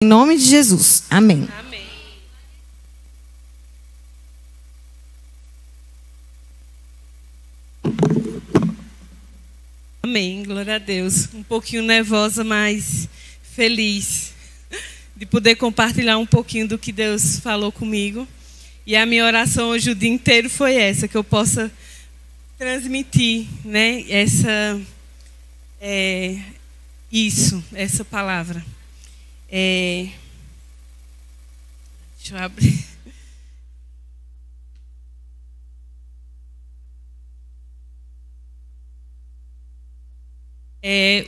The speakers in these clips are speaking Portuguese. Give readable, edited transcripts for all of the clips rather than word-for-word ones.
Em nome de Jesus. Amém. Amém. Amém, glória a Deus. Um pouquinho nervosa, mas feliz de poder compartilhar um pouquinho do que Deus falou comigo. E a minha oração hoje o dia inteiro foi essa, que eu possa transmitir, né, essa palavra. Deixa eu abrir.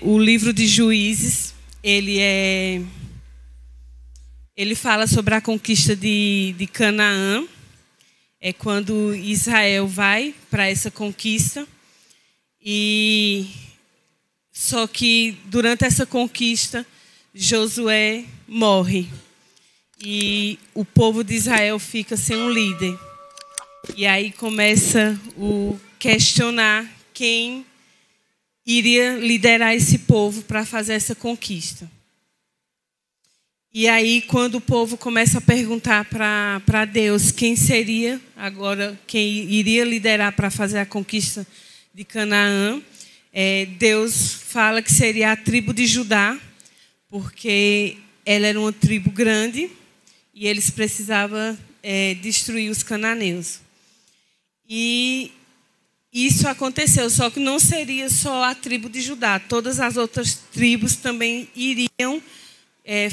O livro de Juízes, ele fala sobre a conquista de Canaã. É quando Israel vai para essa conquista. Só que durante essa conquista, Josué morre. E o povo de Israel fica sem um líder. E aí começa o questionar quem iria liderar esse povo para fazer essa conquista. E aí, quando o povo começa a perguntar para Deus quem seria agora, quem iria liderar para fazer a conquista de Canaã, Deus fala que seria a tribo de Judá, porque ela era uma tribo grande e eles precisavam destruir os cananeus. E isso aconteceu, só que não seria só a tribo de Judá. Todas as outras tribos também iriam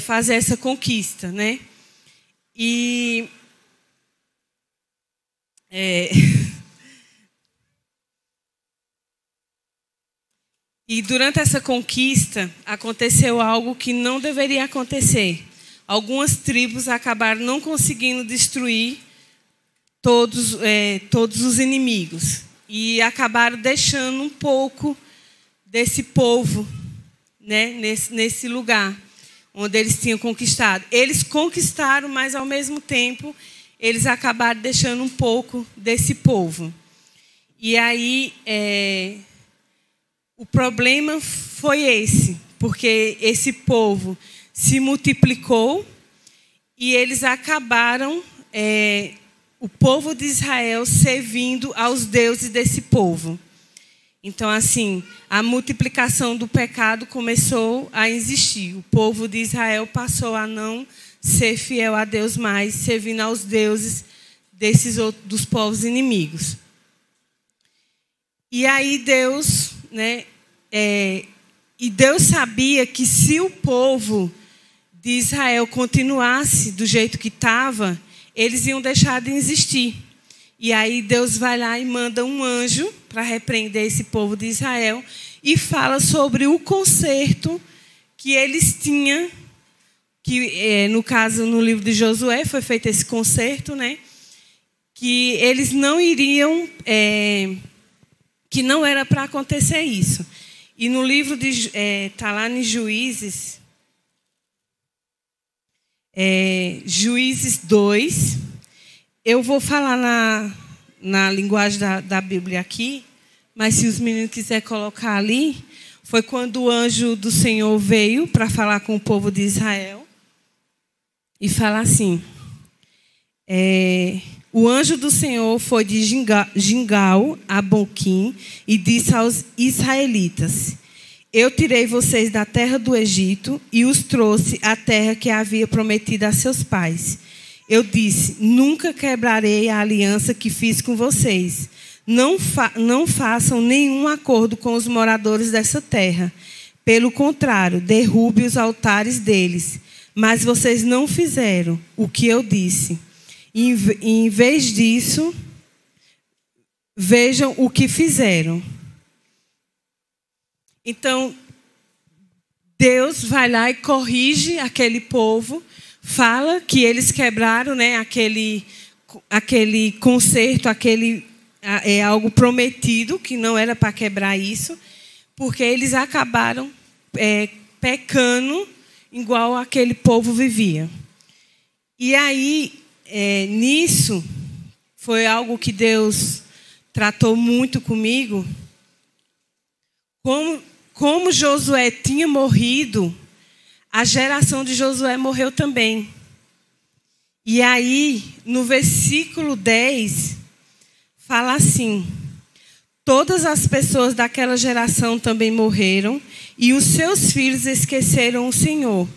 fazer essa conquista, né? E durante essa conquista aconteceu algo que não deveria acontecer. Algumas tribos acabaram não conseguindo destruir todos os inimigos. E acabaram deixando um pouco desse povo, né, nesse lugar onde eles tinham conquistado. Eles conquistaram, mas, ao mesmo tempo, eles acabaram deixando um pouco desse povo. E aí, o problema foi esse, porque esse povo se multiplicou e eles acabaram... o povo de Israel servindo aos deuses desse povo. Então, assim, a multiplicação do pecado começou a existir. O povo de Israel passou a não ser fiel a Deus mais, servindo aos deuses dos povos inimigos. E aí Deus, né, Deus sabia que se o povo de Israel continuasse do jeito que estava, eles iam deixar de existir. E aí Deus vai lá e manda um anjo para repreender esse povo de Israel e fala sobre o conserto que eles tinham, que no caso, no livro de Josué, foi feito esse conserto, né? Que eles não iriam, que não era para acontecer isso. E no livro, está lá em Juízes, Juízes 2, eu vou falar na linguagem da Bíblia aqui, mas se os meninos quiserem colocar ali, foi quando o anjo do Senhor veio para falar com o povo de Israel e falar assim, o anjo do Senhor foi de Gilgal a Boquim e disse aos israelitas: eu tirei vocês da terra do Egito e os trouxe à terra que havia prometido a seus pais. Eu disse: nunca quebrarei a aliança que fiz com vocês. Não façam nenhum acordo com os moradores dessa terra. Pelo contrário, derrube os altares deles. Mas vocês não fizeram o que eu disse. Em vez disso, vejam o que fizeram. Então, Deus vai lá e corrige aquele povo, fala que eles quebraram, né, aquele conserto, algo prometido, que não era para quebrar isso, porque eles acabaram pecando igual aquele povo vivia. E aí, nisso, foi algo que Deus tratou muito comigo. Como Josué tinha morrido, a geração de Josué morreu também. E aí, no versículo 10, fala assim: todas as pessoas daquela geração também morreram, e os seus filhos esqueceram o Senhor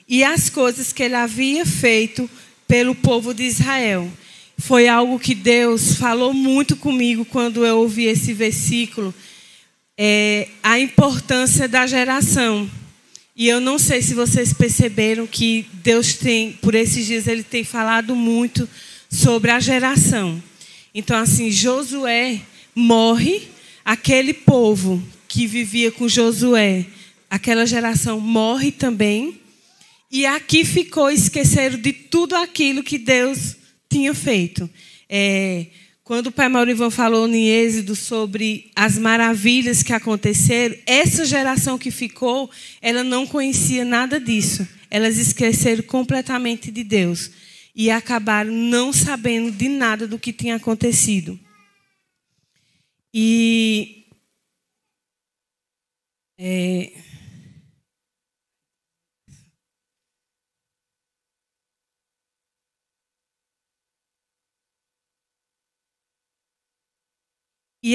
e as coisas que ele havia feito pelo povo de Israel. Foi algo que Deus falou muito comigo quando eu ouvi esse versículo, a importância da geração. E eu não sei se vocês perceberam que Deus tem, por esses dias, Ele tem falado muito sobre a geração. Então, assim, Josué morre, aquele povo que vivia com Josué, aquela geração morre também. E aqui ficou, esqueceram de tudo aquilo que Deus tinha feito. Quando o pai Maurivan falou em Êxodo sobre as maravilhas que aconteceram, essa geração que ficou, ela não conhecia nada disso. Elas esqueceram completamente de Deus e acabaram não sabendo de nada do que tinha acontecido. E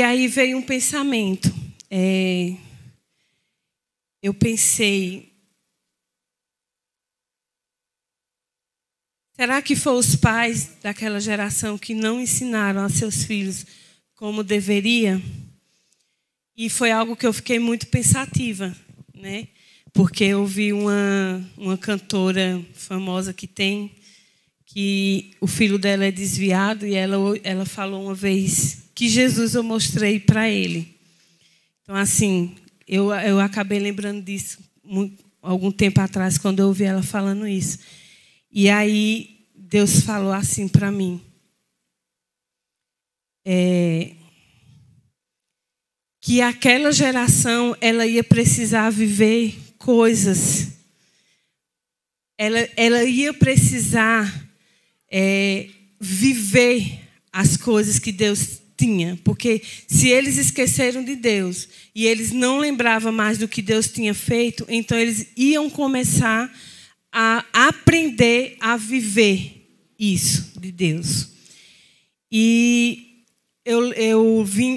aí veio um pensamento. Eu pensei, será que foram os pais daquela geração que não ensinaram a seus filhos como deveria? E foi algo que eu fiquei muito pensativa, né? Porque eu vi uma cantora famosa que o filho dela é desviado, e ela falou uma vez que Jesus eu mostrei para ele. Então, assim, eu acabei lembrando disso algum tempo atrás, quando eu ouvi ela falando isso. E aí, Deus falou assim para mim. Que aquela geração, ela ia precisar viver coisas. Ela ia precisar viver as coisas que Deus tinha, porque se eles esqueceram de Deus e eles não lembravam mais do que Deus tinha feito, então eles iam começar a aprender a viver isso de Deus. E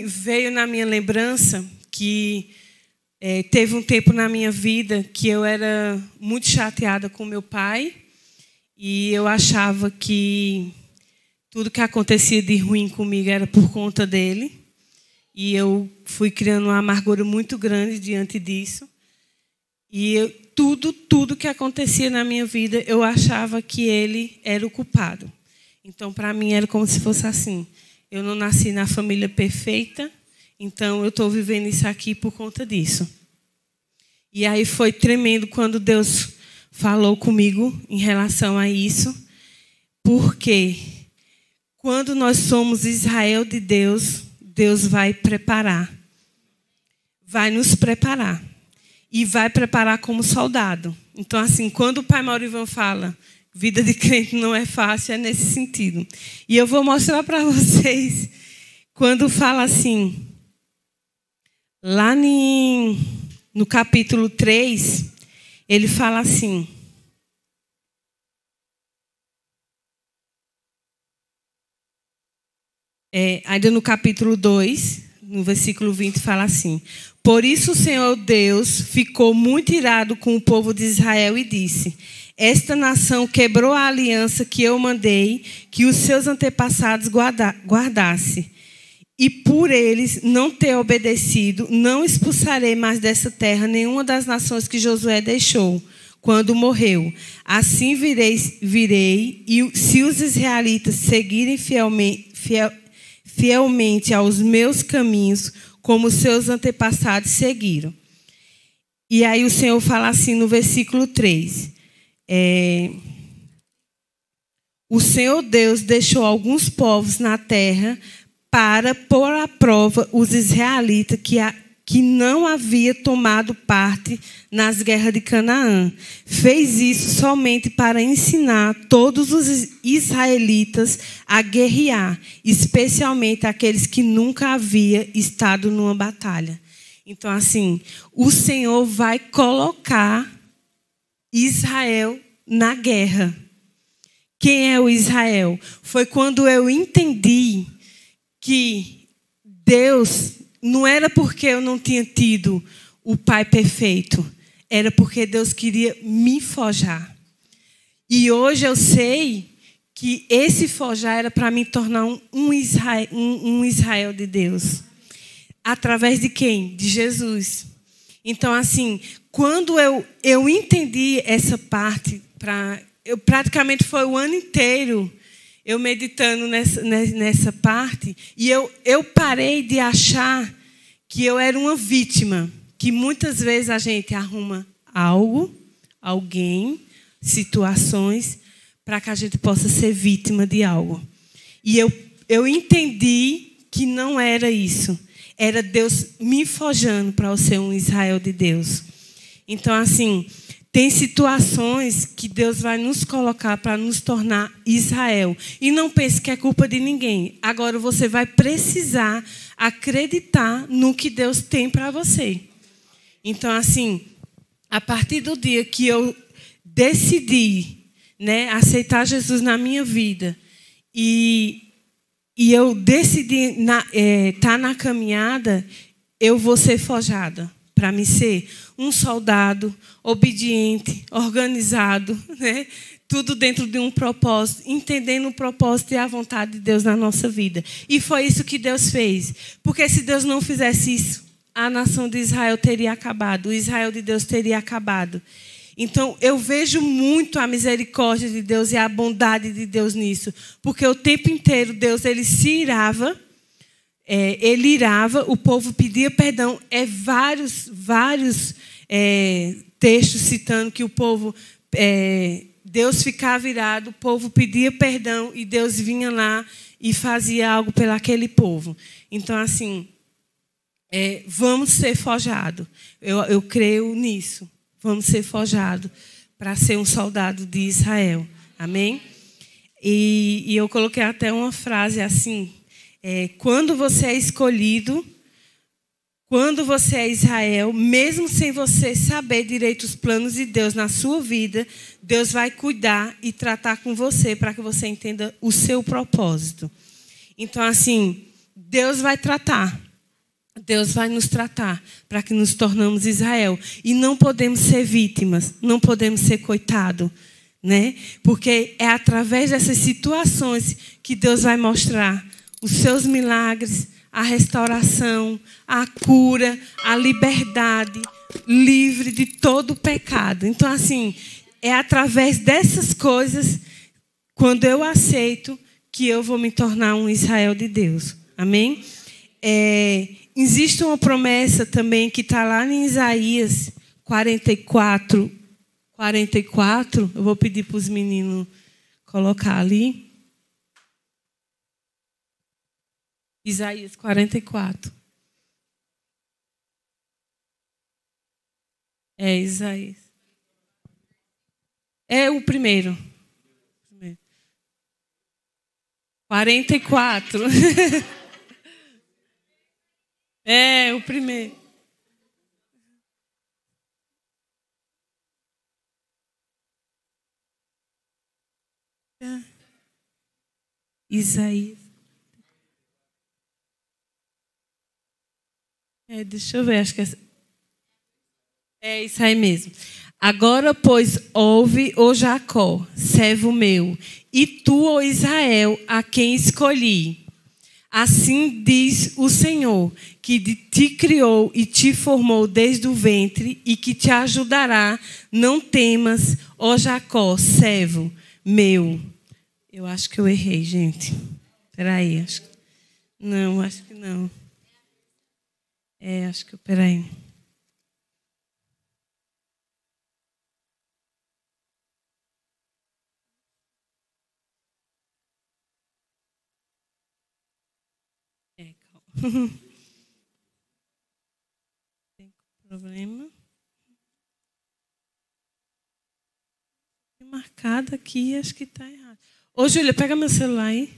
veio na minha lembrança que teve um tempo na minha vida que eu era muito chateada com meu pai, e eu achava que tudo que acontecia de ruim comigo era por conta dele. E eu fui criando uma amargura muito grande diante disso. E tudo que acontecia na minha vida, eu achava que ele era o culpado. Então, para mim, era como se fosse assim: eu não nasci na família perfeita, então eu estou vivendo isso aqui por conta disso. E aí foi tremendo quando Deus falou comigo em relação a isso, porque quando nós somos Israel de Deus, Deus vai preparar. Vai nos preparar. E vai preparar como soldado. Então, assim, quando o pai Maurivan fala, vida de crente não é fácil, é nesse sentido. E eu vou mostrar para vocês, quando fala assim, lá no capítulo 3, ele fala assim: ainda no capítulo 2, no versículo 20, fala assim: por isso o Senhor Deus ficou muito irado com o povo de Israel e disse: esta nação quebrou a aliança que eu mandei que os seus antepassados guardassem. E por eles não ter obedecido, não expulsarei mais dessa terra nenhuma das nações que Josué deixou quando morreu. Assim virei e se os israelitas seguirem fielmente aos meus caminhos, como seus antepassados seguiram. E aí o Senhor fala assim no versículo 3. O Senhor Deus deixou alguns povos na terra para pôr à prova os israelitas que não havia tomado parte nas guerras de Canaã. Fez isso somente para ensinar todos os israelitas a guerrear, especialmente aqueles que nunca haviam estado numa batalha. Então, assim, o Senhor vai colocar Israel na guerra. Quem é o Israel? Foi quando eu entendi que Deus não era porque eu não tinha tido o pai perfeito, era porque Deus queria me forjar. E hoje eu sei que esse forjar era para me tornar um Israel de Deus. Através de quem? De Jesus. Então, assim, quando eu entendi essa parte, eu praticamente foi o ano inteiro eu meditando nessa parte, e eu parei de achar que eu era uma vítima, que muitas vezes a gente arruma algo, alguém, situações, para que a gente possa ser vítima de algo. E eu entendi que não era isso. Era Deus me forjando para eu ser um Israel de Deus. Então, assim, tem situações que Deus vai nos colocar para nos tornar Israel. E não pense que é culpa de ninguém. Agora você vai precisar acreditar no que Deus tem para você. Então, assim, a partir do dia que eu decidi, né, aceitar Jesus na minha vida e eu decidi estar na caminhada, eu vou ser forjada para me ser um soldado obediente, organizado, né? Tudo dentro de um propósito, entendendo o propósito e a vontade de Deus na nossa vida. E foi isso que Deus fez. Porque se Deus não fizesse isso, a nação de Israel teria acabado, o Israel de Deus teria acabado. Então, eu vejo muito a misericórdia de Deus e a bondade de Deus nisso. Porque o tempo inteiro Deus ele se irava, ele irava, o povo pedia perdão. Vários textos citando que o povo, Deus ficava irado, o povo pedia perdão e Deus vinha lá e fazia algo pelaquele povo. Então, assim, vamos ser forjados. Eu creio nisso. Vamos ser forjados para ser um soldado de Israel. Amém? E eu coloquei até uma frase assim. Quando você é escolhido, quando você é Israel, mesmo sem você saber direito os planos de Deus na sua vida, Deus vai cuidar e tratar com você para que você entenda o seu propósito. Então, assim, Deus vai tratar. Deus vai nos tratar para que nos tornamos Israel. E não podemos ser vítimas, não podemos ser coitado, né? Porque é através dessas situações que Deus vai mostrar os seus milagres, a restauração, a cura, a liberdade, livre de todo o pecado. Então, assim, é através dessas coisas, quando eu aceito, que eu vou me tornar um Israel de Deus. Amém? Existe uma promessa também que está lá em Isaías 44. Eu vou pedir para os meninos colocar ali. Isaías 44. Isaías. É o primeiro. 44. O primeiro. Isaías. Deixa eu ver, acho que é isso aí mesmo. Agora, pois, ouve, ó Jacó, servo meu, e tu, ó Israel, a quem escolhi. Assim diz o Senhor, que te criou e te formou desde o ventre e que te ajudará. Não temas, ó Jacó, servo meu. Eu acho que eu errei, gente. Espera aí. Acho que não. Acho que... Espera aí. Calma. Tem problema. Tem marcado aqui, acho que está errado. Ô, Júlia, pega meu celular aí.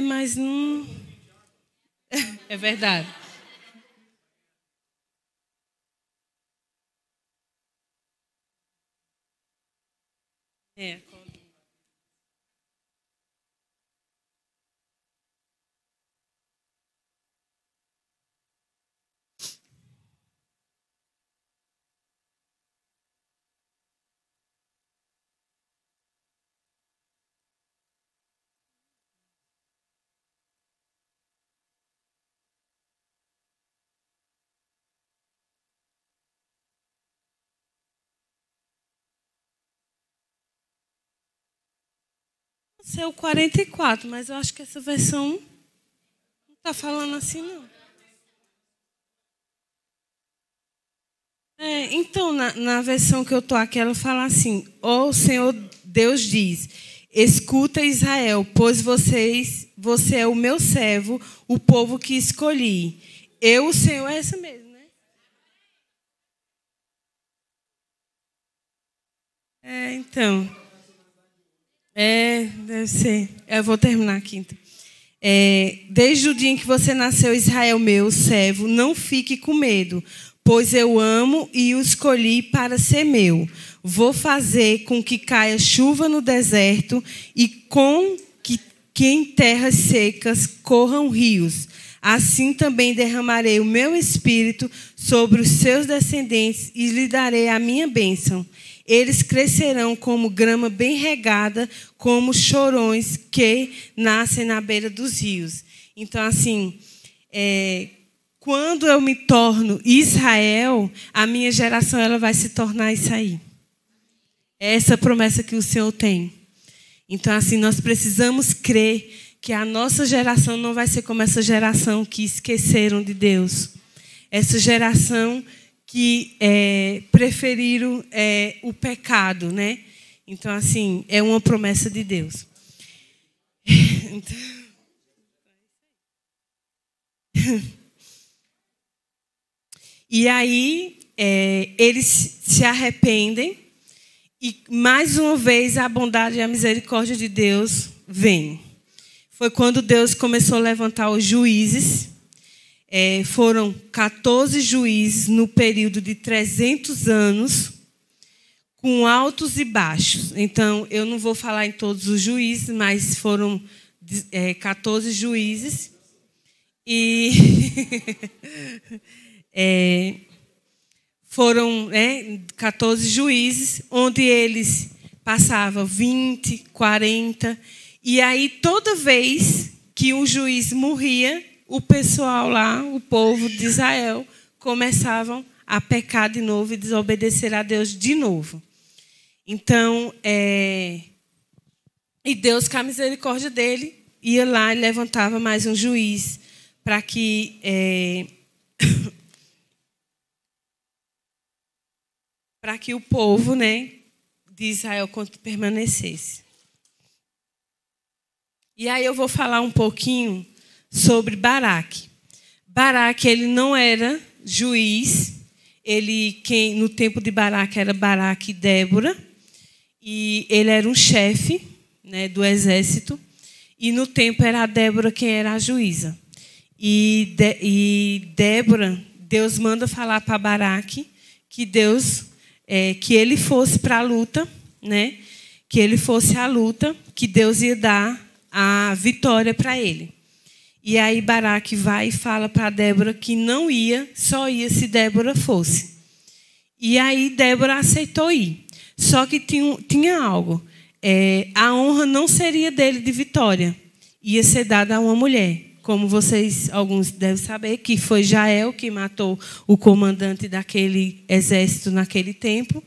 Mas não... É verdade. É. Esse é o 44, mas eu acho que essa versão não está falando assim, não. Então, na versão que eu estou aqui, ela fala assim: ó, o Senhor Deus diz, escuta Israel, pois você é o meu servo, o povo que escolhi. Eu, o Senhor, é essa mesmo, né? Então. Deve ser. Eu vou terminar aqui, então. Desde o dia em que você nasceu, Israel meu, servo, não fique com medo, pois eu amo e o escolhi para ser meu. Vou fazer com que caia chuva no deserto e com que em terras secas corram rios. Assim também derramarei o meu espírito sobre os seus descendentes e lhe darei a minha bênção. Eles crescerão como grama bem regada, como chorões que nascem na beira dos rios. Então, assim, quando eu me torno Israel, a minha geração ela vai se tornar isso aí. É essa promessa que o Senhor tem. Então, assim, nós precisamos crer que a nossa geração não vai ser como essa geração que esqueceram de Deus. Essa geração que preferiram o pecado, né? Então, assim, é uma promessa de Deus. E aí, eles se arrependem e, mais uma vez, a bondade e a misericórdia de Deus vem. Foi quando Deus começou a levantar os juízes. Foram 14 juízes no período de 300 anos, com altos e baixos. Então, eu não vou falar em todos os juízes, mas foram 14 juízes. E foram 14 juízes, onde eles passavam 20, 40. E aí, toda vez que um juiz morria, o pessoal lá, o povo de Israel, começavam a pecar de novo e desobedecer a Deus de novo. Então, e Deus, com a misericórdia dele, ia lá e levantava mais um juiz para que para que o povo, né, de Israel permanecesse. E aí eu vou falar um pouquinho sobre Baraque. Baraque, ele não era juiz. Quem no tempo de Baraque era Baraque e Débora. E ele era um chefe, né, do exército. E no tempo era a Débora quem era a juíza. E Débora, Deus manda falar para Baraque que que ele fosse para a luta, né? Que ele fosse à luta, que Deus ia dar a vitória para ele. E aí Baraque vai e fala para Débora que não ia, só ia se Débora fosse. E aí Débora aceitou ir. Só que tinha algo. A honra não seria dele de vitória. Ia ser dada a uma mulher. Como alguns devem saber, que foi Jael que matou o comandante daquele exército naquele tempo.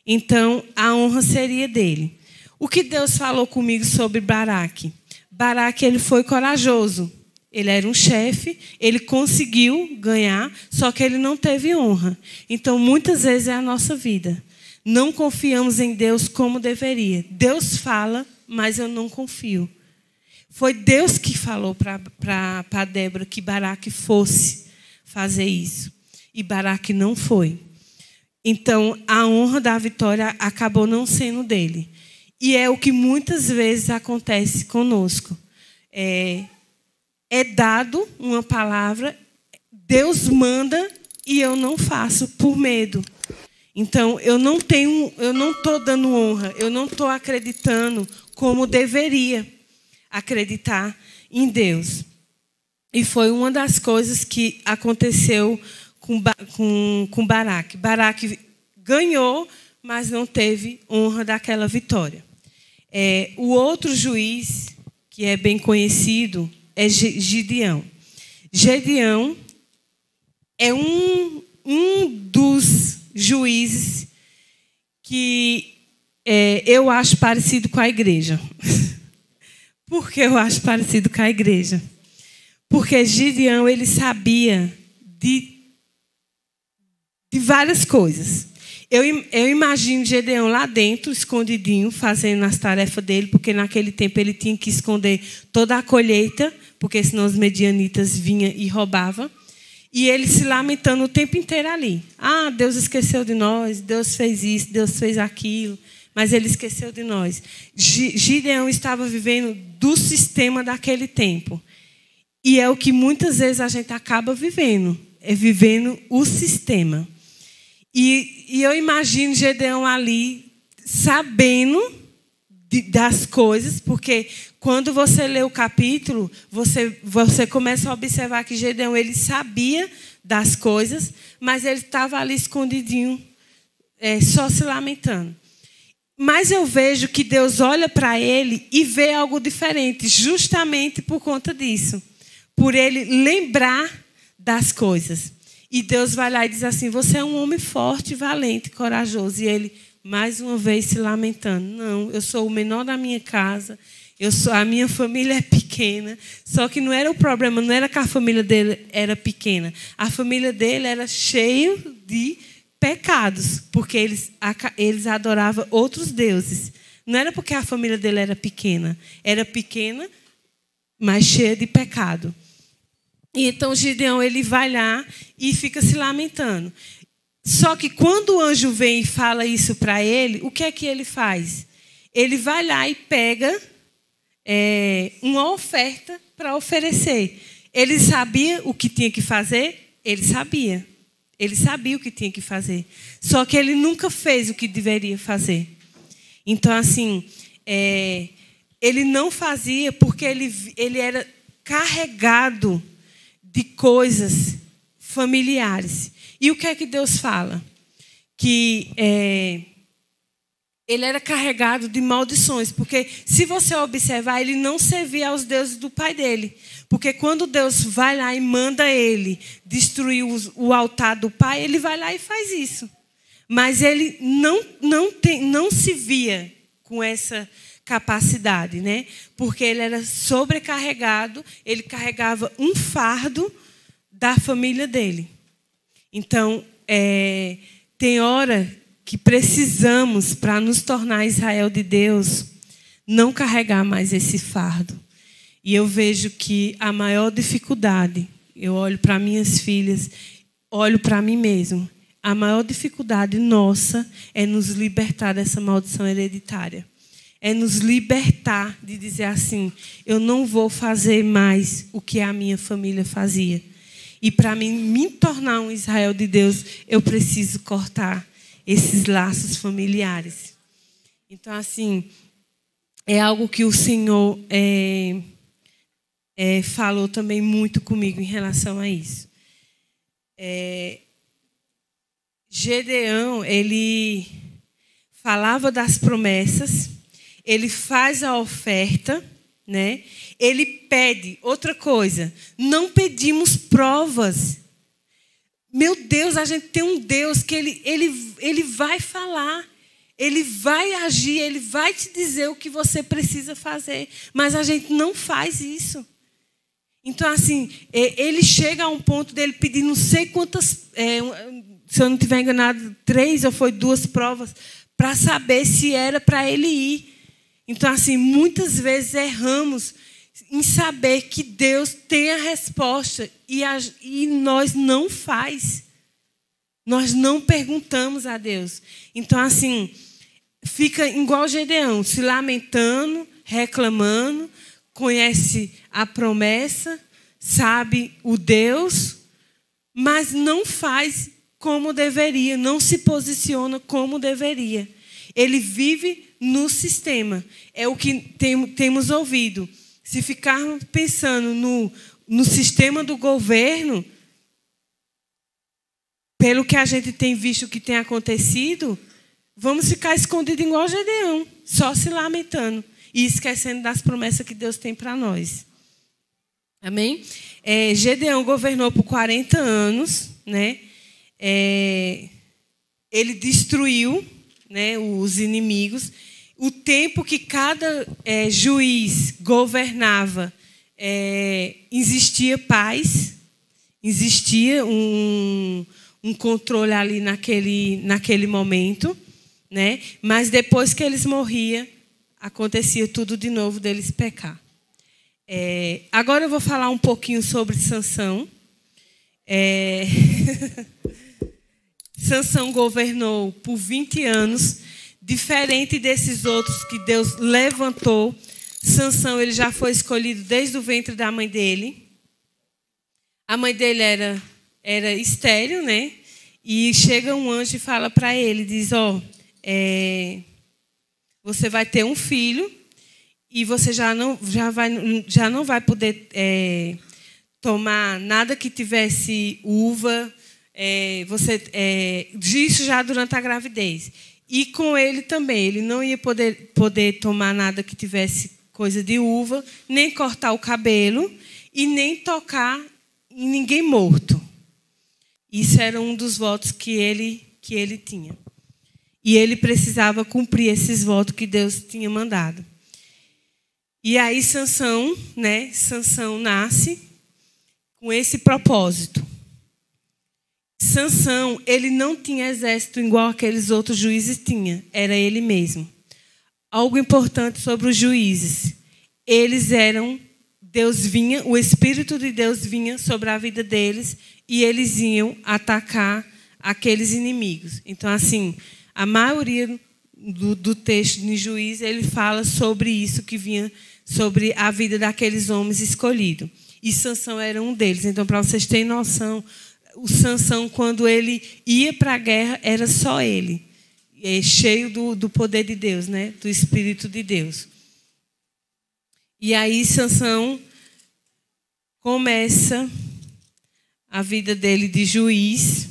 Então, a honra seria dele. O que Deus falou comigo sobre Baraque? Baraque, ele foi corajoso. Ele era um chefe, ele conseguiu ganhar, só que ele não teve honra. Então, muitas vezes é a nossa vida. Não confiamos em Deus como deveria. Deus fala, mas eu não confio. Foi Deus que falou para Débora que Baraque fosse fazer isso. E Baraque não foi. Então, a honra da vitória acabou não sendo dele. E é o que muitas vezes acontece conosco. É dado uma palavra, Deus manda e eu não faço por medo. Então, eu não estou dando honra, eu não estou acreditando como deveria acreditar em Deus. E foi uma das coisas que aconteceu com Baraque. Baraque ganhou, mas não teve honra daquela vitória. O outro juiz, que é bem conhecido, é Gideão. Gideão é um dos juízes que eu acho parecido com a igreja. Por que eu acho parecido com a igreja? Porque Gideão, ele sabia de várias coisas. Eu imagino Gideão lá dentro, escondidinho, fazendo as tarefas dele, porque naquele tempo ele tinha que esconder toda a colheita, porque senão os medianitas vinham e roubavam. E ele se lamentando o tempo inteiro ali. Ah, Deus esqueceu de nós, Deus fez isso, Deus fez aquilo, mas ele esqueceu de nós. Gideão estava vivendo do sistema daquele tempo. E é o que muitas vezes a gente acaba vivendo, é vivendo o sistema. E eu imagino Gideão ali sabendo das coisas, porque quando você lê o capítulo, você começa a observar que Gideão, ele sabia das coisas, mas ele estava ali escondidinho, só se lamentando. Mas eu vejo que Deus olha para ele e vê algo diferente, justamente por conta disso. Por ele lembrar das coisas. E Deus vai lá e diz assim, você é um homem forte, valente, corajoso. E ele, mais uma vez, se lamentando. Não, eu sou o menor da minha casa, a minha família é pequena. Só que não era o problema, não era que a família dele era pequena. A família dele era cheia de pecados, porque eles adoravam outros deuses. Não era porque a família dele era pequena, mas cheia de pecado. E então Gideão, ele vai lá e fica se lamentando. Só que quando o anjo vem e fala isso para ele, o que é que ele faz? Ele vai lá e pega uma oferta para oferecer. Ele sabia o que tinha que fazer? Ele sabia. Ele sabia o que tinha que fazer. Só que ele nunca fez o que deveria fazer. Então, assim, ele não fazia porque ele era carregado de coisas familiares. E o que é que Deus fala? Que ele era carregado de maldições. Porque, se você observar, ele não servia aos deuses do pai dele. Porque quando Deus vai lá e manda ele destruir o altar do pai, ele vai lá e faz isso. Mas ele não se via com essa capacidade, né? Porque ele era sobrecarregado, ele carregava um fardo da família dele. Então, tem hora que precisamos, para nos tornar Israel de Deus, não carregar mais esse fardo. E eu vejo que a maior dificuldade, eu olho para minhas filhas, olho para mim mesmo, a maior dificuldade nossa é nos libertar dessa maldição hereditária. É nos libertar de dizer assim, eu não vou fazer mais o que a minha família fazia. E para mim me tornar um Israel de Deus, eu preciso cortar esses laços familiares. Então, assim, é algo que o Senhor falou também muito comigo em relação a isso. Gideão, ele falava das promessas, ele faz a oferta, né? Ele pede outra coisa. Não pedimos provas. Meu Deus, a gente tem um Deus que ele vai falar, ele vai agir, ele vai te dizer o que você precisa fazer, mas a gente não faz isso. Então, assim, ele chega a um ponto dele pedir não sei quantas, se eu não estiver enganado, 3 ou foi 2 provas, para saber se era para ele ir. Então, assim, muitas vezes erramos em saber que Deus tem a resposta e nós não faz. Nós não perguntamos a Deus. Então, assim, fica igual Gideão, se lamentando, reclamando, conhece a promessa, sabe o Deus, mas não faz como deveria, não se posiciona como deveria. Ele vive no sistema. É o que temos ouvido. Se ficarmos pensando no sistema do governo, pelo que a gente tem visto que tem acontecido, vamos ficar escondidos igual Gedeão, só se lamentando e esquecendo das promessas que Deus tem para nós. Amém? Gedeão governou por 40 anos, né? Ele destruiu, né, os inimigos. O tempo que cada juiz governava, existia paz, existia um controle ali naquele momento, né? Mas depois que eles morriam, acontecia tudo de novo deles pecar. Agora eu vou falar um pouquinho sobre Sansão. Sansão governou por 20 anos, diferente desses outros que Deus levantou. Sansão, ele já foi escolhido desde o ventre da mãe dele. A mãe dele era estéril, né? E chega um anjo e fala para ele, diz, você vai ter um filho e você já não vai poder tomar nada que tivesse uva, isso já durante a gravidez. E com ele também, ele não ia poder tomar nada que tivesse coisa de uva, nem cortar o cabelo e nem tocar em ninguém morto. Isso era um dos votos que ele tinha. E ele precisava cumprir esses votos que Deus tinha mandado. E aí Sansão nasce com esse propósito. Sansão, ele não tinha exército igual aqueles outros juízes tinham. Era ele mesmo. Algo importante sobre os juízes. Eles eram... o Espírito de Deus vinha sobre a vida deles e eles iam atacar aqueles inimigos. Então, assim, a maioria do texto de Juízes, ele fala sobre isso que vinha sobre a vida daqueles homens escolhidos. E Sansão era um deles. Então, para vocês terem noção, o Sansão, quando ele ia para a guerra, era só ele. Cheio do poder de Deus, né? Do Espírito de Deus. E aí Sansão começa a vida dele de juiz.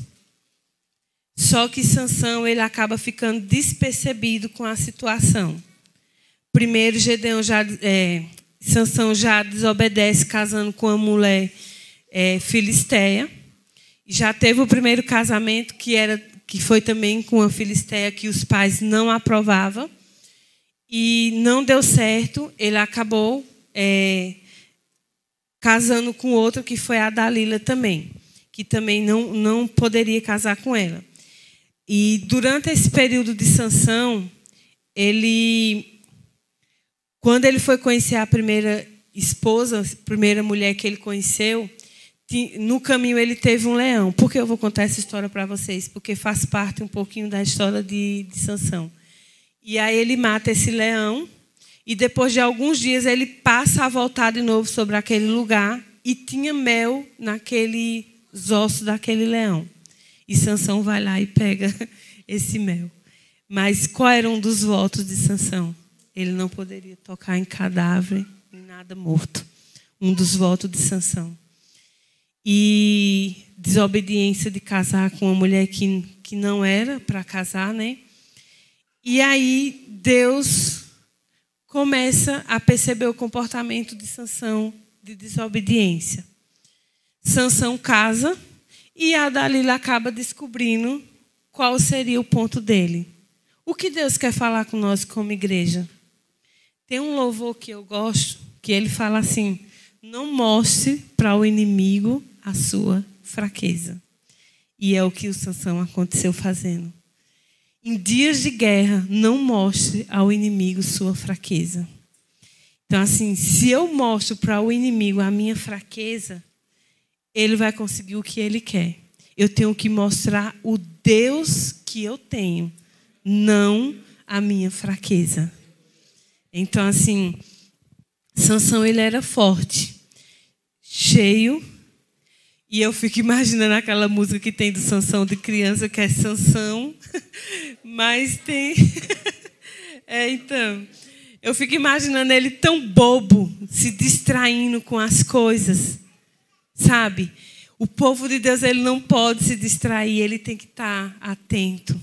Só que Sansão, ele acaba ficando despercebido com a situação. Primeiro, Sansão já desobedece casando com uma mulher filisteia. Já teve o primeiro casamento que foi também com uma filisteia que os pais não aprovavam. E não deu certo, ele acabou casando com outra, que foi a Dalila também, que também não poderia casar com ela. E durante esse período de Sansão, quando ele foi conhecer a primeira esposa, a primeira mulher que ele conheceu, no caminho ele teve um leão. Por que eu vou contar essa história para vocês? Porque faz parte um pouquinho da história de Sansão. E aí ele mata esse leão e depois de alguns dias ele passa a voltar de novo sobre aquele lugar e tinha mel naqueles ossos daquele leão. E Sansão vai lá e pega esse mel. Mas qual era um dos votos de Sansão? Ele não poderia tocar em cadáver, em nada morto. Um dos votos de Sansão. E desobediência de casar com uma mulher que não era para casar, né? E aí Deus começa a perceber o comportamento de Sansão de desobediência. Sansão casa e a Dalila acaba descobrindo qual seria o ponto dele. O que Deus quer falar com nós como igreja? Tem um louvor que eu gosto, que ele fala assim: não mostre para o inimigo a sua fraqueza. E é o que o Sansão aconteceu fazendo. Em dias de guerra, não mostre ao inimigo sua fraqueza. Então, assim, se eu mostro para o inimigo a minha fraqueza, ele vai conseguir o que ele quer. Eu tenho que mostrar o Deus que eu tenho, não a minha fraqueza. Então, assim, Sansão, ele era forte, cheio, E eu fico imaginando aquela música que tem do Sansão de criança, que é Sansão, mas tem... então, eu fico imaginando ele tão bobo, se distraindo com as coisas, sabe? O povo de Deus, ele não pode se distrair, ele tem que estar atento.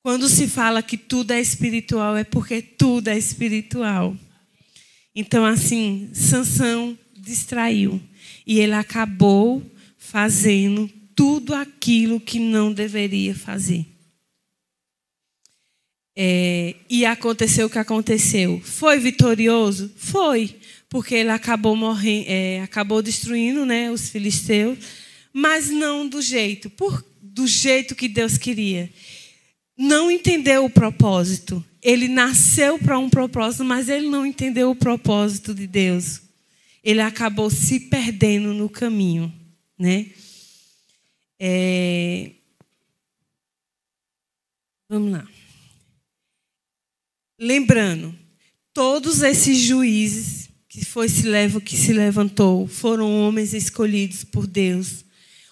Quando se fala que tudo é espiritual, é porque tudo é espiritual. Então, assim, Sansão distraiu. E ele acabou fazendo tudo aquilo que não deveria fazer. E aconteceu o que aconteceu. Foi vitorioso? Foi. Porque ele acabou morrendo, acabou destruindo, né, os filisteus, mas não do jeito que Deus queria. Não entendeu o propósito. Ele nasceu para um propósito, mas ele não entendeu o propósito de Deus. Ele acabou se perdendo no caminho, né? Vamos lá. Lembrando, todos esses juízes que se levantou foram homens escolhidos por Deus,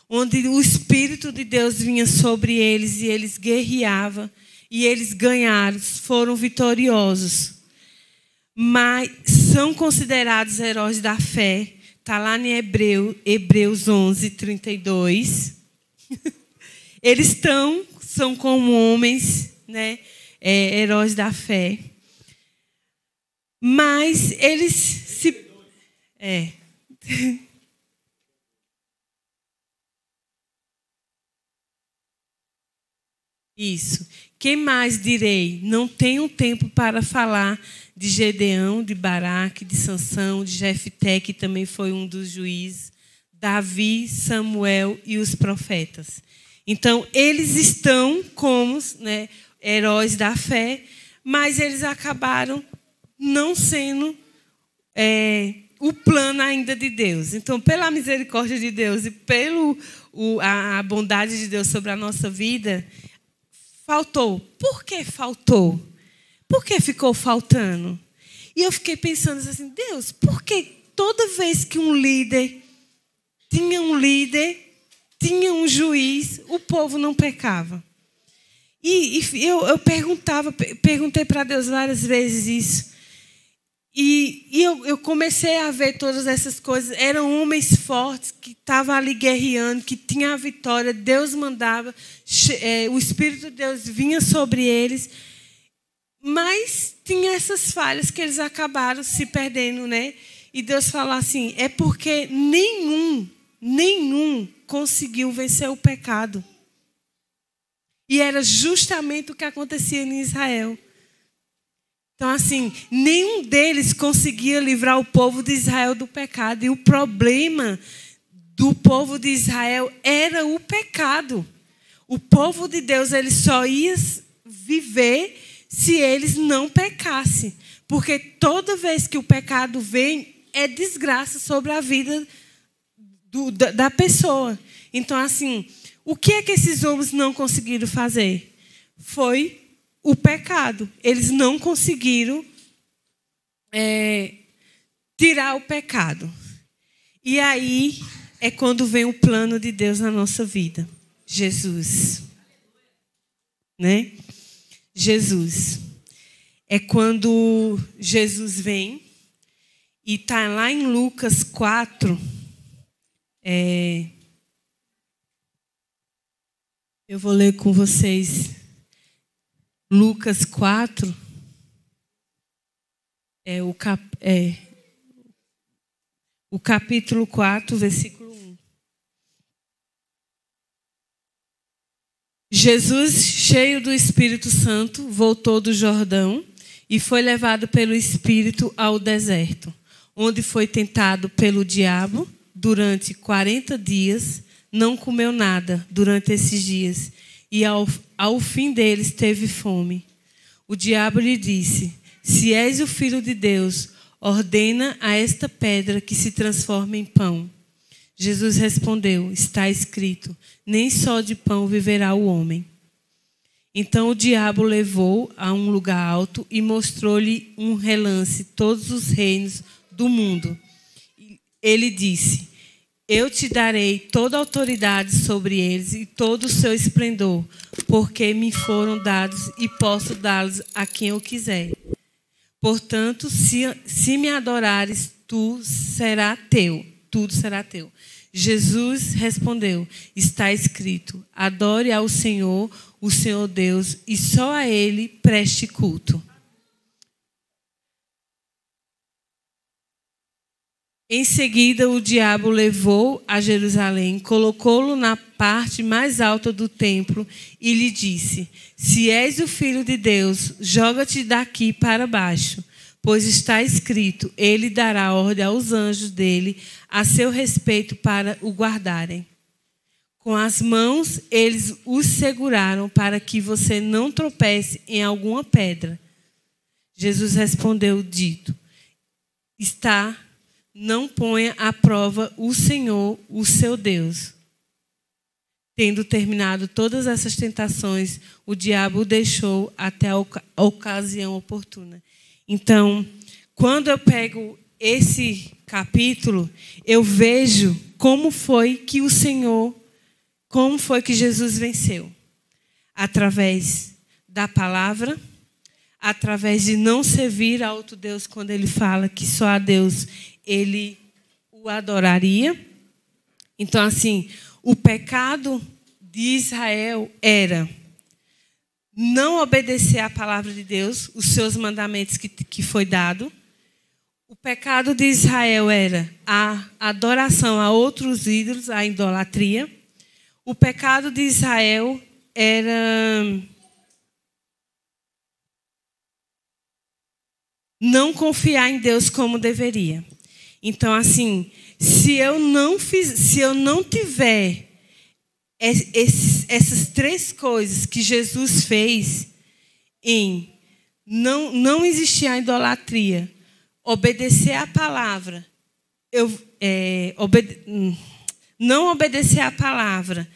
onde o Espírito de Deus vinha sobre eles e eles guerreavam e eles ganharam, foram vitoriosos. Mas são considerados heróis da fé. Está lá em Hebreus 11, 32. Eles são como homens, né, heróis da fé. Mas eles se... Isso. Quem mais direi? Não tenho tempo para falar de Gedeão, de Baraque, de Sansão, de Jefté, que também foi um dos juízes, Davi, Samuel e os profetas. Então, eles estão como, né, heróis da fé, mas eles acabaram não sendo o plano ainda de Deus. Então, pela misericórdia de Deus e a bondade de Deus sobre a nossa vida, faltou. Por que faltou? Por que ficou faltando? E eu fiquei pensando assim, Deus, por que toda vez que um líder, tinha um juiz, o povo não pecava? E eu perguntei para Deus várias vezes isso. E eu comecei a ver todas essas coisas. Eram homens fortes que estavam ali guerreando, que tinham a vitória. Deus mandava, o Espírito de Deus vinha sobre eles. Mas tinha essas falhas que eles acabaram se perdendo, né? E Deus falou assim, é porque nenhum conseguiu vencer o pecado. E era justamente o que acontecia em Israel. Então, assim, nenhum deles conseguia livrar o povo de Israel do pecado. E o problema do povo de Israel era o pecado. O povo de Deus, ele só ia viver se eles não pecassem. Porque toda vez que o pecado vem, é desgraça sobre a vida da pessoa. Então, assim, o que é que esses homens não conseguiram fazer? Foi o pecado. Eles não conseguiram tirar o pecado. E aí é quando vem o plano de Deus na nossa vida. Jesus. Né? Jesus. É quando Jesus vem e está lá em Lucas 4. Eu vou ler com vocês Lucas 4. O capítulo 4, versículo 1. Jesus, cheio do Espírito Santo, voltou do Jordão e foi levado pelo Espírito ao deserto, onde foi tentado pelo diabo durante 40 dias. Não comeu nada durante esses dias e ao fim deles teve fome. O diabo lhe disse, se és o Filho de Deus, ordena a esta pedra que se transforme em pão. Jesus respondeu, está escrito, nem só de pão viverá o homem. Então o diabo o levou a um lugar alto e mostrou-lhe um relance todos os reinos do mundo. Ele disse, Eu te darei toda a autoridade sobre eles e todo o seu esplendor, porque me foram dados e posso dá-los a quem eu quiser. Portanto, se me adorares, tudo será teu. Jesus respondeu: está escrito, adore ao Senhor, o Senhor Deus, e só a Ele preste culto. Em seguida, o diabo levou a Jerusalém, colocou-lo na parte mais alta do templo e lhe disse: se és o Filho de Deus, joga-te daqui para baixo, pois está escrito, ele dará ordem aos anjos dele a seu respeito para o guardarem. Com as mãos, eles os seguraram para que você não tropece em alguma pedra. Jesus respondeu, dito: está, não ponha à prova o Senhor, o seu Deus. Tendo terminado todas essas tentações, o diabo o deixou até a ocasião oportuna. Então, quando eu pego esse capítulo, eu vejo como foi que Jesus venceu. Através da palavra, através de não servir a outro Deus, quando ele fala que só a Deus ele o adoraria. Então, assim, o pecado de Israel era não obedecer à palavra de Deus, os seus mandamentos que foi dado. O pecado de Israel era a adoração a outros ídolos, a idolatria. O pecado de Israel era não confiar em Deus como deveria. Então, assim, se eu não tiver essas três coisas que Jesus fez, em não existir a idolatria, obedecer à palavra, não obedecer à palavra,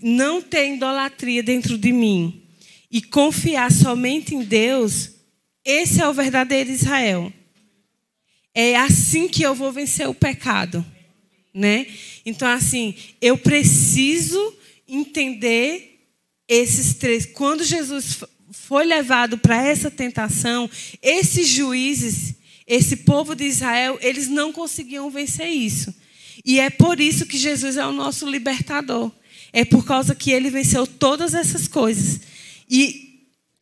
não ter idolatria dentro de mim e confiar somente em Deus, esse é o verdadeiro Israel. É assim que eu vou vencer o pecado, né? Então, assim, eu preciso entender esses três. Quando Jesus foi levado para essa tentação, esses juízes, esse povo de Israel, eles não conseguiam vencer isso. E é por isso que Jesus é o nosso libertador. É por causa que ele venceu todas essas coisas. E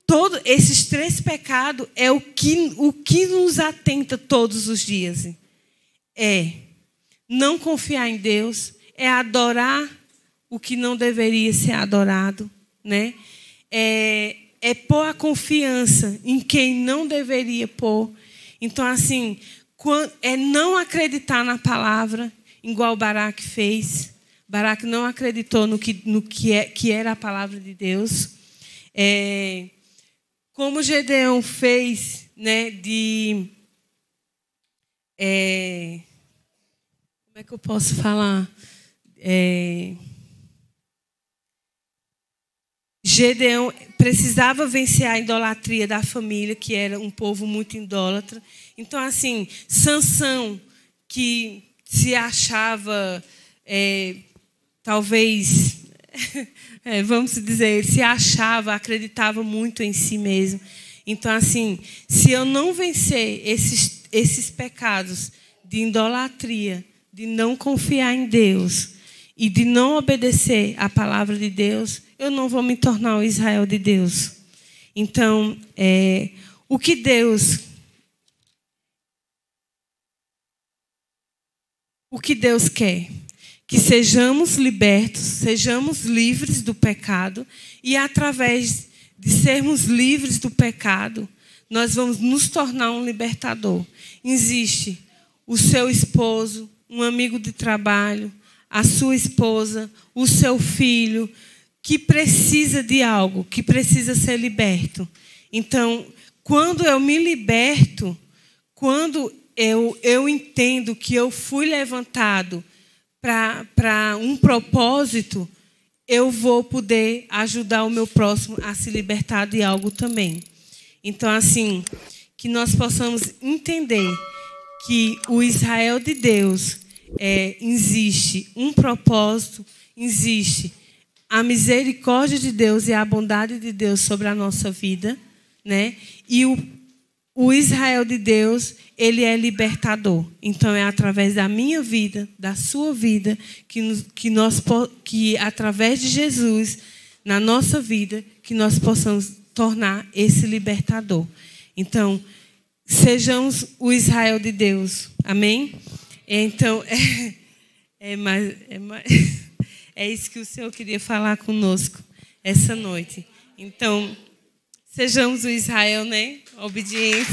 todos esses três pecados é o que nos atenta todos os dias. É não confiar em Deus, é adorar o que não deveria ser adorado, né? É pôr a confiança em quem não deveria pôr. Então, assim, é não acreditar na palavra, igual Baraque fez. Baraque não acreditou no que era a palavra de Deus. Como Gedeão fez, né, como é que eu posso falar? Gedeão precisava vencer a idolatria da família, que era um povo muito idólatra. Então, assim, Sansão, que se achava, talvez, vamos dizer, se achava, acreditava muito em si mesmo. Então, assim, se eu não vencer esses pecados de idolatria, de não confiar em Deus e de não obedecer à palavra de Deus, eu não vou me tornar o Israel de Deus. Então, o que Deus quer? Que sejamos libertos, sejamos livres do pecado, e através de sermos livres do pecado, nós vamos nos tornar um libertador. Existe o seu esposo, um amigo de trabalho, a sua esposa, o seu filho, que precisa de algo, que precisa ser liberto. Então, quando eu me liberto, quando eu entendo que eu fui levantado para um propósito, eu vou poder ajudar o meu próximo a se libertar de algo também. Então, assim, que nós possamos entender que o Israel de Deus existe um propósito, existe a misericórdia de Deus e a bondade de Deus sobre a nossa vida, né? E o Israel de Deus, ele é libertador. Então, é através da minha vida, da sua vida, que através de Jesus, na nossa vida, que nós possamos tornar esse libertador. Então, sejamos o Israel de Deus. Amém? Então, é isso que o Senhor queria falar conosco essa noite. Então, sejamos o Israel, né? Obediente.